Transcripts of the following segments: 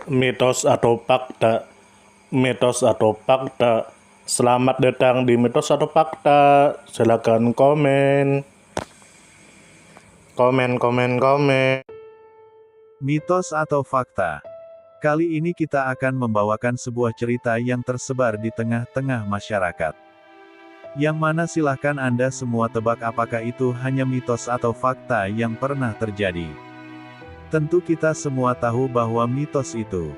Mitos atau fakta? Mitos atau fakta? Selamat datang di mitos atau fakta. Silakan komen. Komen. Mitos atau fakta? Kali ini kita akan membawakan sebuah cerita yang tersebar di tengah-tengah masyarakat. Yang mana silahkan Anda semua tebak apakah itu hanya mitos atau fakta yang pernah terjadi. Tentu kita semua tahu bahwa mitos itu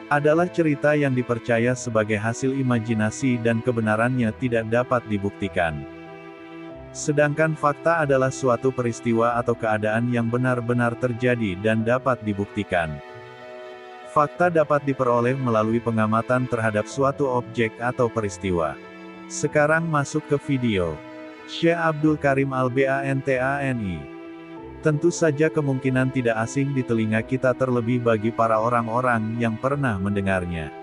adalah cerita yang dipercaya sebagai hasil imajinasi dan kebenarannya tidak dapat dibuktikan. Sedangkan fakta adalah suatu peristiwa atau keadaan yang benar-benar terjadi dan dapat dibuktikan. Fakta dapat diperoleh melalui pengamatan terhadap suatu objek atau peristiwa. Sekarang masuk ke video. Syekh Abdul Karim Al-Bantani. Tentu saja kemungkinan tidak asing di telinga kita terlebih bagi para orang-orang yang pernah mendengarnya.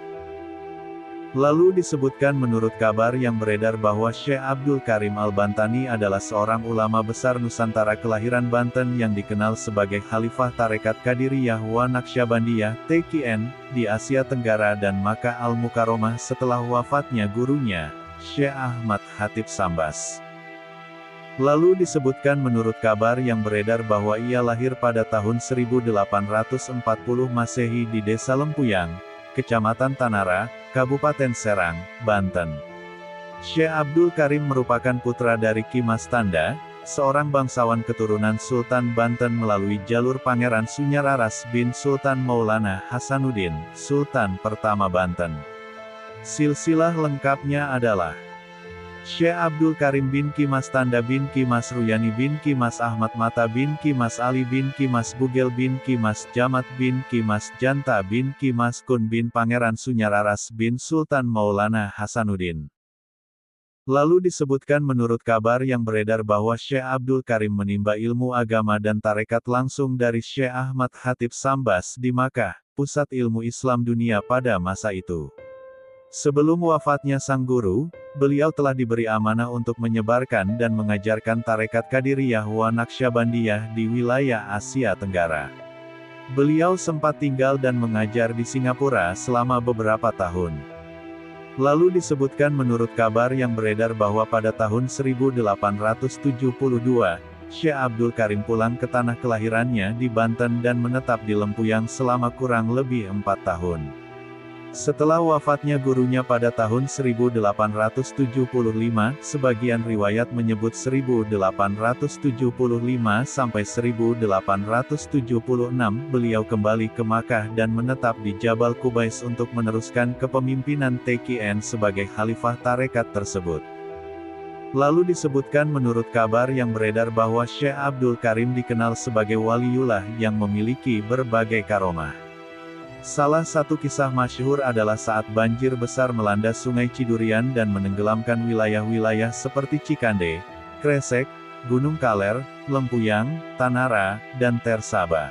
Lalu disebutkan menurut kabar yang beredar bahwa Syekh Abdul Karim Al-Bantani adalah seorang ulama besar Nusantara kelahiran Banten yang dikenal sebagai Khalifah Tarekat Qadiriyah wa Naqsyabandiyah (TQN) di Asia Tenggara dan Makkah Al-Mukarramah setelah wafatnya gurunya, Syekh Ahmad Khatib Sambas. Lalu disebutkan menurut kabar yang beredar bahwa ia lahir pada tahun 1840 Masehi di Desa Lempuyang, Kecamatan Tanara, Kabupaten Serang, Banten. Syekh Abdul Karim merupakan putra dari Ki Mas Tanda, seorang bangsawan keturunan Sultan Banten melalui jalur Pangeran Sunyararas bin Sultan Maulana Hasanuddin, Sultan pertama Banten. Silsilah lengkapnya adalah Syekh Abdul Karim bin Ki Mas Tanda bin Ki Mas Ruyani bin Ki Mas Ahmad Mata bin Ki Mas Ali bin Ki Mas Bugel bin Ki Mas Jamat bin Ki Mas Janta bin Ki Mas Kun bin Pangeran Sunyararas bin Sultan Maulana Hasanuddin. Lalu disebutkan menurut kabar yang beredar bahwa Syekh Abdul Karim menimba ilmu agama dan tarekat langsung dari Syekh Ahmad Khatib Sambas di Makkah, pusat ilmu Islam dunia pada masa itu. Sebelum wafatnya sang guru, beliau telah diberi amanah untuk menyebarkan dan mengajarkan tarekat Qadiriyah wa Naqsyabandiyah di wilayah Asia Tenggara. Beliau sempat tinggal dan mengajar di Singapura selama beberapa tahun. Lalu disebutkan menurut kabar yang beredar bahwa pada tahun 1872, Syekh Abdul Karim pulang ke tanah kelahirannya di Banten dan menetap di Lempuyang selama kurang lebih 4 tahun. Setelah wafatnya gurunya pada tahun 1875, sebagian riwayat menyebut 1875 sampai 1876, beliau kembali ke Makkah dan menetap di Jabal Qubais untuk meneruskan kepemimpinan TQN sebagai khalifah tarekat tersebut. Lalu disebutkan menurut kabar yang beredar bahwa Syekh Abdul Karim dikenal sebagai waliullah yang memiliki berbagai karomah. Salah satu kisah masyhur adalah saat banjir besar melanda Sungai Cidurian dan menenggelamkan wilayah-wilayah seperti Cikande, Kresek, Gunung Kaler, Lempuyang, Tanara, dan Tersaba.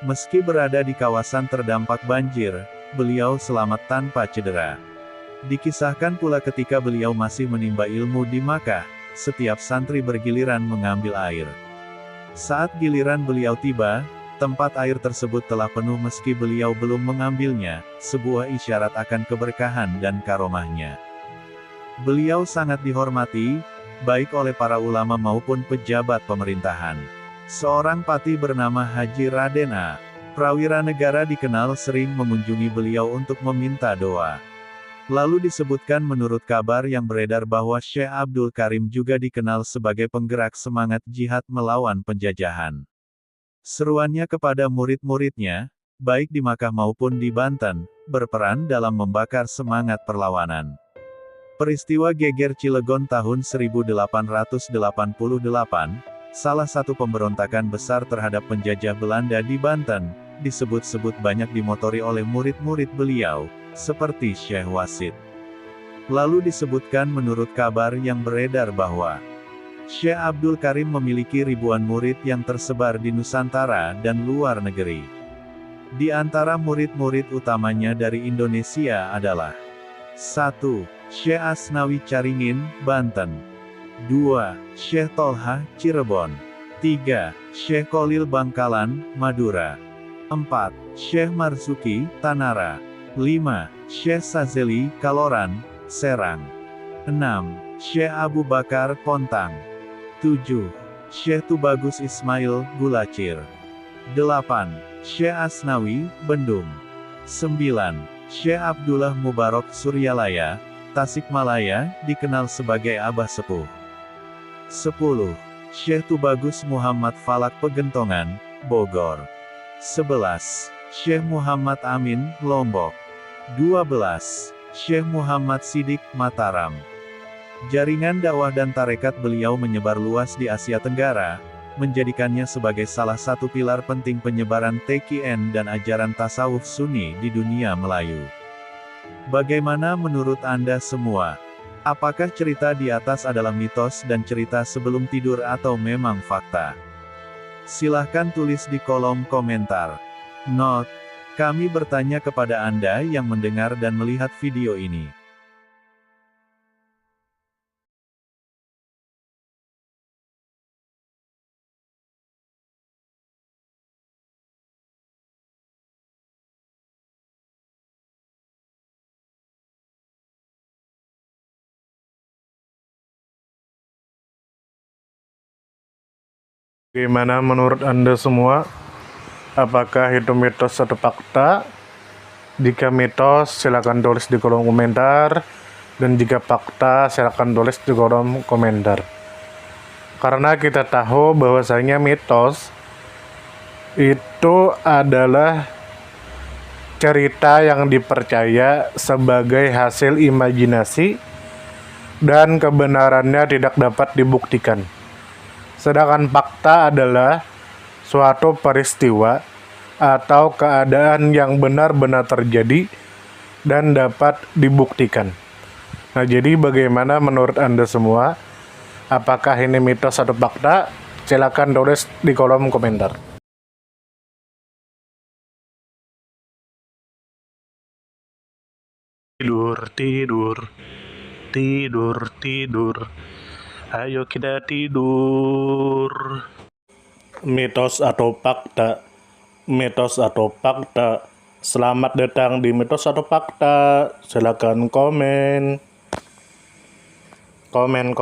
Meski berada di kawasan terdampak banjir, beliau selamat tanpa cedera. Dikisahkan pula ketika beliau masih menimba ilmu di Makkah, setiap santri bergiliran mengambil air. Saat giliran beliau tiba, tempat air tersebut telah penuh meski beliau belum mengambilnya, sebuah isyarat akan keberkahan dan karomahnya. Beliau sangat dihormati, baik oleh para ulama maupun pejabat pemerintahan. Seorang pati bernama Haji Raden A. Prawira Negara dikenal sering mengunjungi beliau untuk meminta doa. Lalu disebutkan menurut kabar yang beredar bahwa Syekh Abdul Karim juga dikenal sebagai penggerak semangat jihad melawan penjajahan. Seruannya kepada murid-muridnya, baik di Makkah maupun di Banten, berperan dalam membakar semangat perlawanan. Peristiwa Geger Cilegon tahun 1888, salah satu pemberontakan besar terhadap penjajah Belanda di Banten, disebut-sebut banyak dimotori oleh murid-murid beliau, seperti Syekh Wasid. Lalu disebutkan menurut kabar yang beredar bahwa Syekh Abdul Karim memiliki ribuan murid yang tersebar di Nusantara dan luar negeri. Di antara murid-murid utamanya dari Indonesia adalah 1. Syekh Asnawi Caringin, Banten. 2. Syekh Tolha, Cirebon. 3. Syekh Kolil Bangkalan, Madura. 4. Syekh Marzuki, Tanara. 5. Syekh Sazeli, Kaloran, Serang. 6. Syekh Abu Bakar, Pontang. 7. Syekh Tubagus Ismail, Gulacir. 8. Syekh Asnawi, Bendung. 9. Syekh Abdullah Mubarak Suryalaya, Tasikmalaya, dikenal sebagai Abah Sepuh. 10. Syekh Tubagus Muhammad Falak Pegentongan, Bogor. 11. Syekh Muhammad Amin, Lombok. 12. Syekh Muhammad Sidik, Mataram. Jaringan dakwah dan tarekat beliau menyebar luas di Asia Tenggara, menjadikannya sebagai salah satu pilar penting penyebaran TQN dan ajaran tasawuf Sunni di dunia Melayu. Bagaimana menurut Anda semua? Apakah cerita di atas adalah mitos dan cerita sebelum tidur atau memang fakta? Silahkan tulis di kolom komentar. Note: kami bertanya kepada Anda yang mendengar dan melihat video ini. Bagaimana menurut Anda semua? Apakah itu mitos atau fakta? Jika mitos, silakan tulis di kolom komentar. Dan jika fakta, silakan tulis di kolom komentar. Karena kita tahu bahwasanya mitos itu adalah cerita yang dipercaya sebagai hasil imajinasi dan kebenarannya tidak dapat dibuktikan. Sedangkan fakta adalah suatu peristiwa atau keadaan yang benar-benar terjadi dan dapat dibuktikan. Nah, jadi bagaimana menurut Anda semua? Apakah ini mitos atau fakta? Silakan tulis di kolom komentar. Tidur, tidur, tidur, tidur. Ayo kita tidur. Mitos atau fakta? Mitos atau fakta? Selamat datang di mitos atau fakta. Silakan komen. Komen.